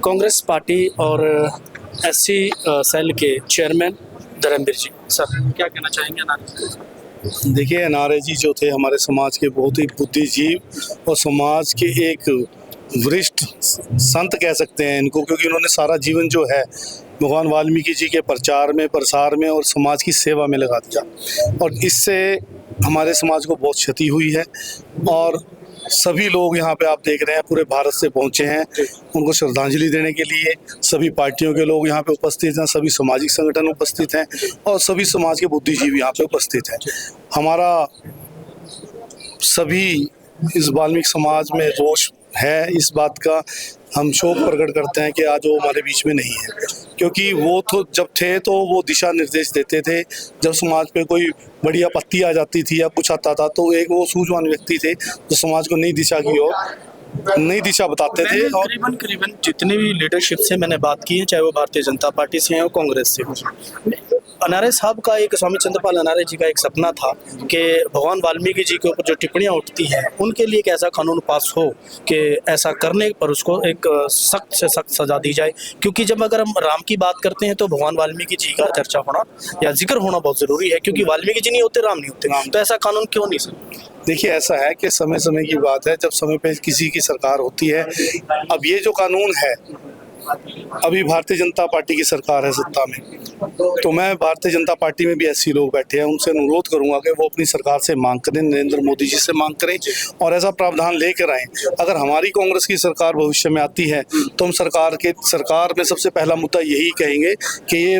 Congress party और SC cell के chairman Dharmveer जी, sir क्या कहना चाहेंगे नारे? देखिए, एनआरए जी जो थे हमारे समाज के बहुत ही बुद्धिजीव और समाज के एक वरिष्ठ संत कह सकते हैं इनको, क्योंकि उन्होंने सारा जीवन जो है भगवान वाल्मीकि जी के प्रचार में, प्रसार में और समाज की सेवा में लगा दिया। और इससे हमारे समाज को बहुत क्षति हुई है। और सभी लोग यहाँ पे आप देख रहे हैं पूरे भारत से पहुँचे हैं उनको श्रद्धांजलि देने के लिए। सभी पार्टियों के लोग यहाँ पे उपस्थित हैं, सभी सामाजिक संगठन उपस्थित हैं और सभी समाज के बुद्धिजीवी यहाँ पे उपस्थित हैं। हमारा सभी इस वाल्मीकि समाज में रोष है, इस बात का हम शोक प्रकट करते हैं कि आज वो हमारे बीच में नहीं है, क्योंकि वो तो जब थे तो वो दिशा निर्देश देते थे। जब समाज पे कोई बड़ी आपत्ति आ जाती थी या कुछ आता था तो एक वो सूझवान व्यक्ति थे जो समाज को नई दिशा की ओर नई दिशा बताते थे। और करीबन जितने भी लीडरशिप से मैंने बात की है, चाहे वो भारतीय जनता पार्टी से हैं और कांग्रेस से हो, अनारे साहब का एक, स्वामी चंद्रपाल अनारे जी का एक सपना था कि भगवान वाल्मीकि जी के ऊपर जो टिप्पणियां उठती हैं उनके लिए एक ऐसा कानून पास हो कि ऐसा करने पर उसको एक सख्त से सख्त सजा दी जाए। क्योंकि जब अगर हम राम की बात करते हैं तो भगवान वाल्मीकि जी का चर्चा होना या जिक्र होना बहुत ज़रूरी है, क्योंकि वाल्मीकि जी नहीं होते, राम नहीं होते, तो ऐसा कानून क्यों नहीं सर? देखिए, ऐसा है कि समय समय की बात है, जब समय पे किसी की सरकार होती है। अब ये जो कानून है, अभी भारतीय जनता पार्टी की सरकार है सत्ता में, तो मैं भारतीय जनता पार्टी में भी ऐसे लोग बैठे हैं, उनसे अनुरोध करूंगा कि वो अपनी सरकार से मांग करें, नरेंद्र मोदी जी से मांग करें और ऐसा प्रावधान लेकर आएँ। अगर हमारी कांग्रेस की सरकार भविष्य में आती है तो हम सरकार में सबसे पहला मुद्दा यही कहेंगे कि ये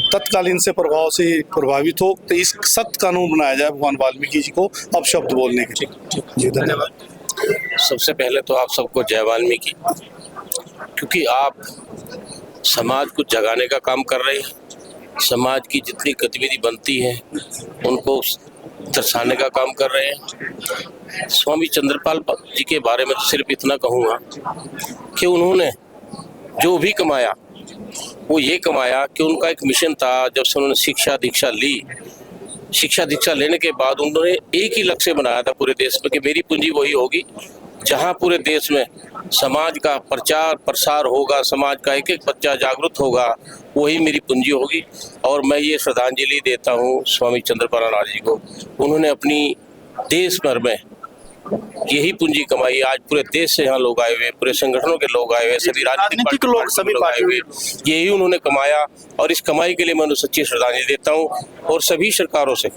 तत्कालीन से प्रभाव से प्रभावित हो, तो इस सख्त कानून बनाया जाए भगवान वाल्मीकि जी को अपशब्द बोलने के। जी धन्यवाद। सबसे पहले तो आप सबको जय वाल्मीकि, क्योंकि आप समाज को जगाने का काम कर रहे हैं। समाज की जितनी गतिविधि बनती है उनको दर्शाने का काम कर रहे हैं। स्वामी चंद्रपाल जी के बारे में तो सिर्फ इतना कहूँगा कि उन्होंने जो भी कमाया वो ये कमाया कि उनका एक मिशन था। जब से उन्होंने शिक्षा दीक्षा ली, शिक्षा दीक्षा लेने के बाद उन्होंने एक ही लक्ष्य बनाया था पूरे देश में कि मेरी पूंजी वही होगी जहां पूरे देश में समाज का प्रचार प्रसार होगा, समाज का एक एक बच्चा जागरूक होगा, वही मेरी पूंजी होगी। और मैं ये श्रद्धांजलि देता हूँ स्वामी चंद्रपाल अनारे जी को। उन्होंने अपनी देश भर में यही पूंजी कमाई। आज पूरे देश से यहाँ लोग आए हुए, पूरे संगठनों के लोग आए हुए, सभी राजनीतिक लोग, सभी लोग आए हुए, यही उन्होंने कमाया। और इस कमाई के लिए मैं उन्हें सच्ची श्रद्धांजलि देता हूँ। और सभी सरकारों से,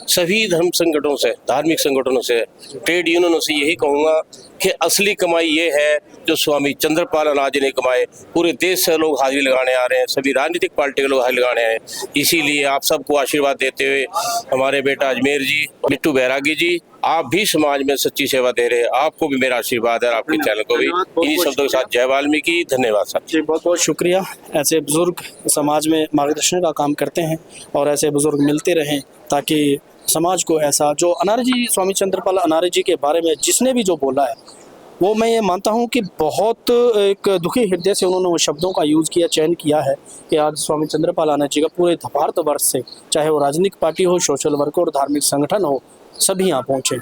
सभी धर्म संगठनों से, धार्मिक संगठनों से, ट्रेड यूनियनों से यही कहूँगा कि असली कमाई ये है जो स्वामी चंद्रपाल अनारे जी ने कमाए। पूरे देश से लोग हाजिरी लगाने आ रहे हैं, सभी राजनीतिक पार्टी के लोग हाजिरी लगाने आए हैं। इसीलिए आप सबको आशीर्वाद देते हुए हमारे बेटा अजमेर जी, बिट्टू बैरागी जी, आप भी समाज में सच्ची सेवा दे रहे हैं, आपको भी मेरा आशीर्वाद है, आपके चैनल को भी। इन्हीं शब्दों के साथ जय वाल्मीकि। धन्यवाद सर जी, बहुत बहुत शुक्रिया। ऐसे बुजुर्ग समाज में मार्गदर्शन का काम करते हैं और ऐसे बुजुर्ग मिलते रहें ताकि समाज को ऐसा, जो अनारे जी, स्वामी चंद्रपाल अनारे जी के बारे में जिसने भी जो बोला है वो मैं ये मानता हूँ कि बहुत एक दुखी हृदय से उन्होंने वो शब्दों का यूज़ किया, चयन किया है कि आज स्वामी चंद्रपाल अनारे जी का पूरे भारतवर्ष से, चाहे वो राजनीतिक पार्टी हो, सोशल वर्क हो और धार्मिक संगठन हो, सभी यहाँ पहुँचे।